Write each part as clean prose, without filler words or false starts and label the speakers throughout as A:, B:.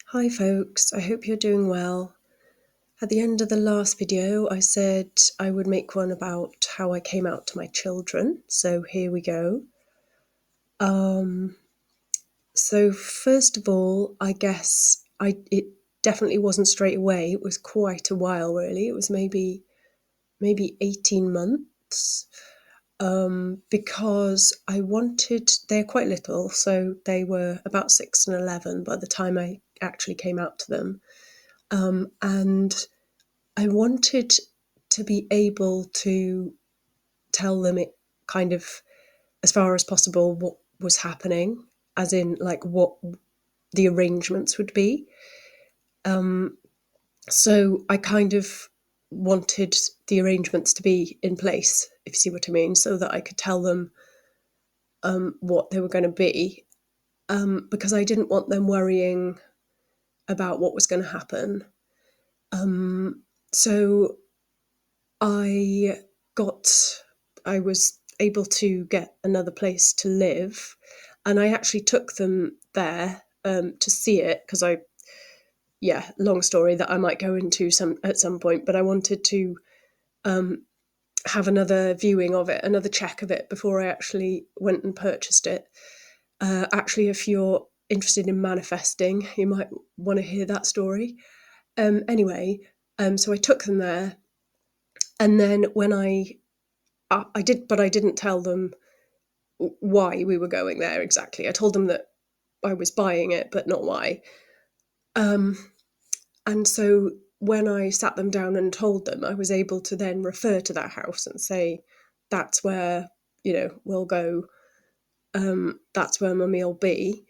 A: Hi folks, I hope you're doing well. At the end of the last video, I said I would make one about how I came out to my children, so here we go. Um, so first of all, I guess it definitely wasn't straight away. It was quite a while, really. It was maybe 18 months. Because they're quite little, so they were about 6 and 11 by the time I actually came out to them. And I wanted to be able to tell them it kind of as far as possible what was happening, as in like what the arrangements would be. So I kind of wanted the arrangements to be in place, if you see what I mean, so that I could tell them what they were going to be, because I didn't want them worrying about what was going to happen. So I got, I was able to get another place to live, and I actually took them there to see it because long story that I might go into at some point, but I wanted to have another viewing of it, another check of it before I actually went and purchased it. Actually, if you're interested in manifesting, you might want to hear that story. Anyway, so I took them there, and then when I did, but I didn't tell them why we were going there exactly. I told them that I was buying it, but not why. Um, and so when I sat them down and told them, I was able to then refer to that house and say, that's where, we'll go. That's where mummy will be.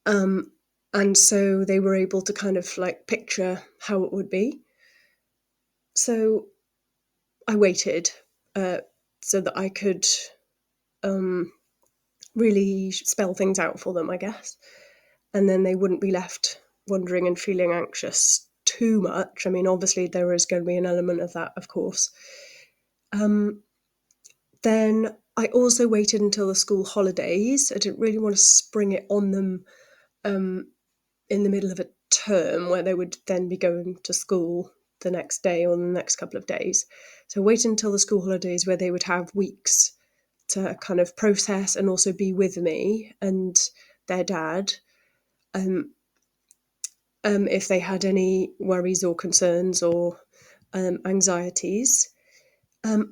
A: And so they were able to kind of like picture how it would be. So I waited so that I could really spell things out for them, I guess. And then they wouldn't be left wondering and feeling anxious too much. I mean, obviously, there is going to be an element of that, of course. Then I also waited until the school holidays. I didn't really want to spring it on them in the middle of a term where they would then be going to school the next day or the next couple of days. So wait until the school holidays where they would have weeks to kind of process and also be with me and their dad. If they had any worries or concerns or anxieties.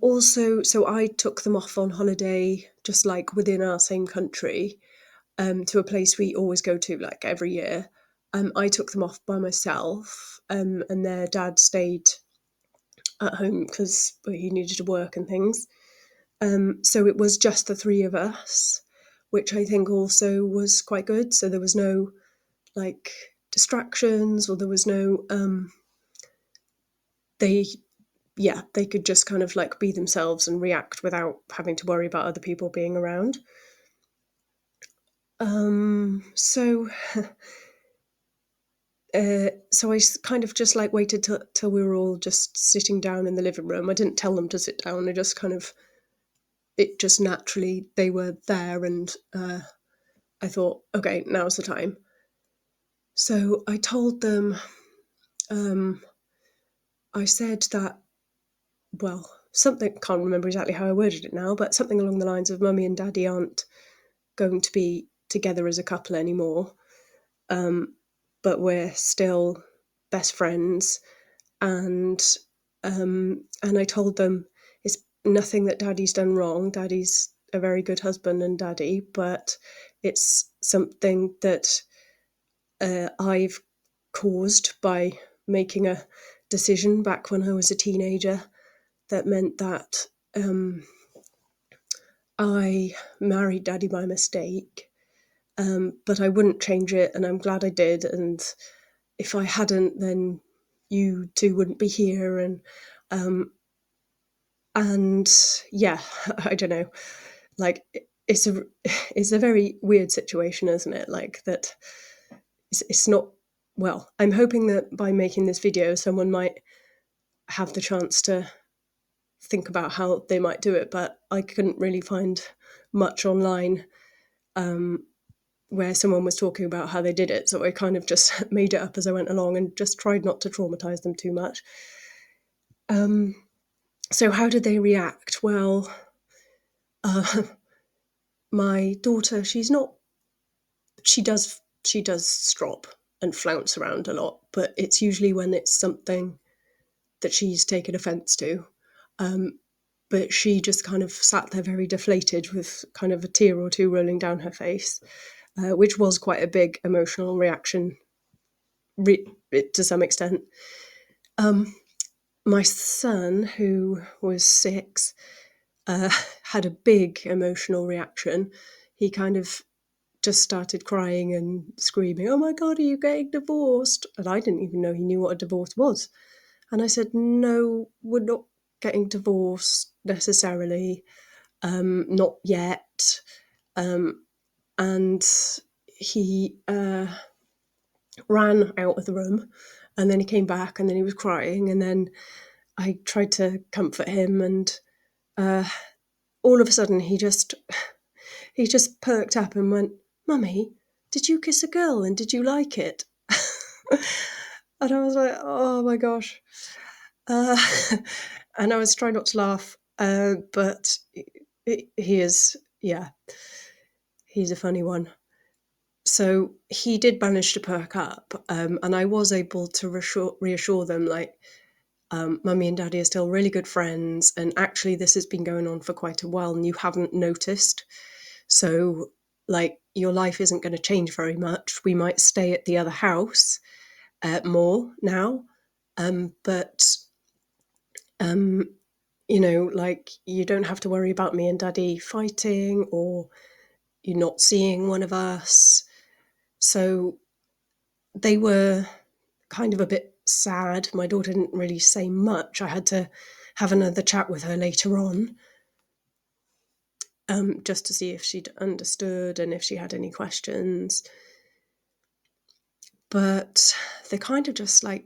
A: Also, so I took them off on holiday, just like within our same country, to a place we always go to, like every year. I took them off by myself, and their dad stayed at home because he needed to work and things. So it was just the three of us, which I think also was quite good. So there was no like distractions, or there was no they could just kind of like be themselves and react without having to worry about other people being around. So so I kind of just like waited till we were all just sitting down in the living room. I didn't tell them to sit down. I just kind of, it just naturally, they were there, and I thought, okay, now's the time. So I told them, I said that, well, something, can't remember exactly how I worded it now, but something along the lines of mummy and daddy aren't going to be together as a couple anymore, but we're still best friends. And I told them it's nothing that daddy's done wrong. Daddy's a very good husband and daddy, but it's something that I've caused by making a decision back when I was a teenager that meant that I married daddy by mistake. But I wouldn't change it, and I'm glad I did. And if I hadn't, then you two wouldn't be here. And yeah, I don't know. Like it's a it's a very weird situation, isn't it? Like that, it's not. Well, I'm hoping that by making this video, someone might have the chance to think about how they might do it, but I couldn't really find much online where someone was talking about how they did it. So I kind of just made it up as I went along and just tried not to traumatize them too much. So how did they react? Well, my daughter, she does strop and flounce around a lot, but it's usually when it's something that she's taken offence to. But she just kind of sat there very deflated with kind of a tear or two rolling down her face, which was quite a big emotional reaction to some extent. My son, who was 6, had a big emotional reaction. He kind of just started crying and screaming, "Oh my God, are you getting divorced?" And I didn't even know he knew what a divorce was. And I said, "No, we're not getting divorced necessarily, not yet." And he ran out of the room, and then he came back, and then he was crying, and then I tried to comfort him, and all of a sudden he just perked up and went, "Mummy, did you kiss a girl and did you like it?" And I was like, "Oh my gosh." Uh, and I was trying not to laugh, but he is, yeah, he's a funny one. So he did manage to perk up, and I was able to reassure them, like, Mummy and Daddy are still really good friends, and actually this has been going on for quite a while and you haven't noticed. So, like, your life isn't going to change very much. We might stay at the other house more now, but like, you don't have to worry about me and Daddy fighting or you not seeing one of us. So they were kind of a bit sad. My daughter didn't really say much. I had to have another chat with her later on, just to see if she'd understood and if she had any questions. But they kind of just, like,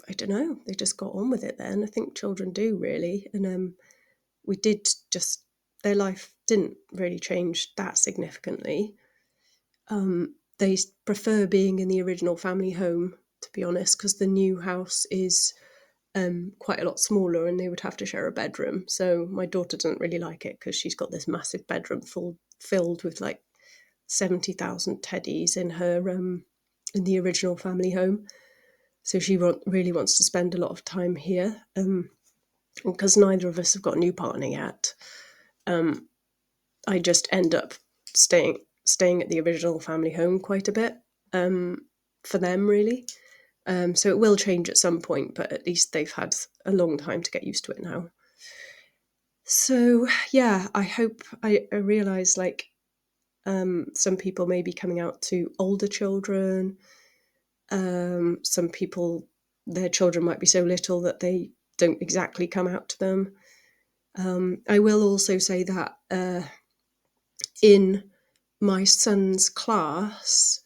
A: I don't know, they just got on with it then. I think children do, really. And we did just, their life didn't really change that significantly. They prefer being in the original family home, to be honest, because the new house is quite a lot smaller and they would have to share a bedroom. So my daughter doesn't really like it because she's got this massive bedroom filled with like 70,000 teddies in her in the original family home. So she really wants to spend a lot of time here. Because neither of us have got a new partner yet, I just end up staying at the original family home quite a bit, for them, really. So it will change at some point, but at least they've had a long time to get used to it now. So yeah, I hope I realise, like, some people may be coming out to older children. Some people, their children might be so little that they don't exactly come out to them. I will also say that in my son's class,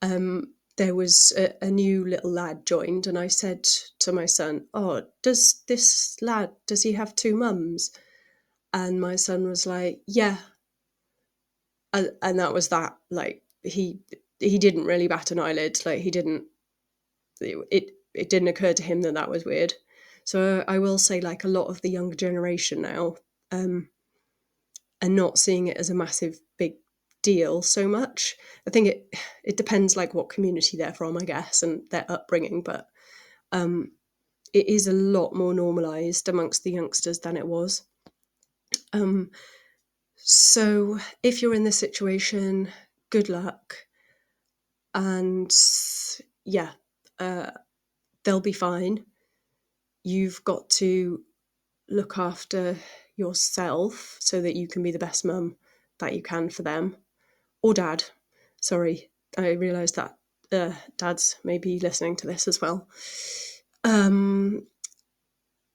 A: there was a new little lad joined, and I said to my son, "Oh, does this lad, does he have 2 mums?" And my son was like, "Yeah." And that was that. Like, he didn't really bat an eyelid. Like, he didn't, it didn't occur to him that that was weird. So I will say, like, a lot of the younger generation now are not seeing it as a massive big deal so much. I think it depends, like, what community they're from, I guess, and their upbringing, but it is a lot more normalised amongst the youngsters than it was. So if you're in this situation, good luck, and yeah, they'll be fine. You've got to look after yourself so that you can be the best mum that you can for them. Or dad. Sorry, I realised that dads may be listening to this as well.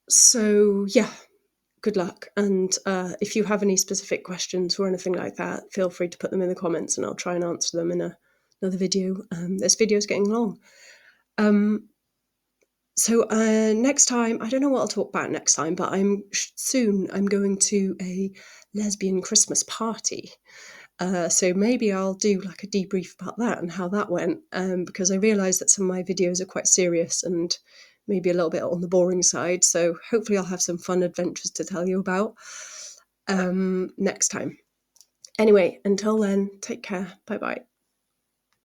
A: So yeah, good luck. And if you have any specific questions or anything like that, feel free to put them in the comments and I'll try and answer them in another video. This video is getting long. So next time, I don't know what I'll talk about next time, but I'm going to a lesbian Christmas party. So maybe I'll do like a debrief about that and how that went, because I realised that some of my videos are quite serious and maybe a little bit on the boring side. So hopefully I'll have some fun adventures to tell you about next time. Anyway, until then, take care. Bye bye.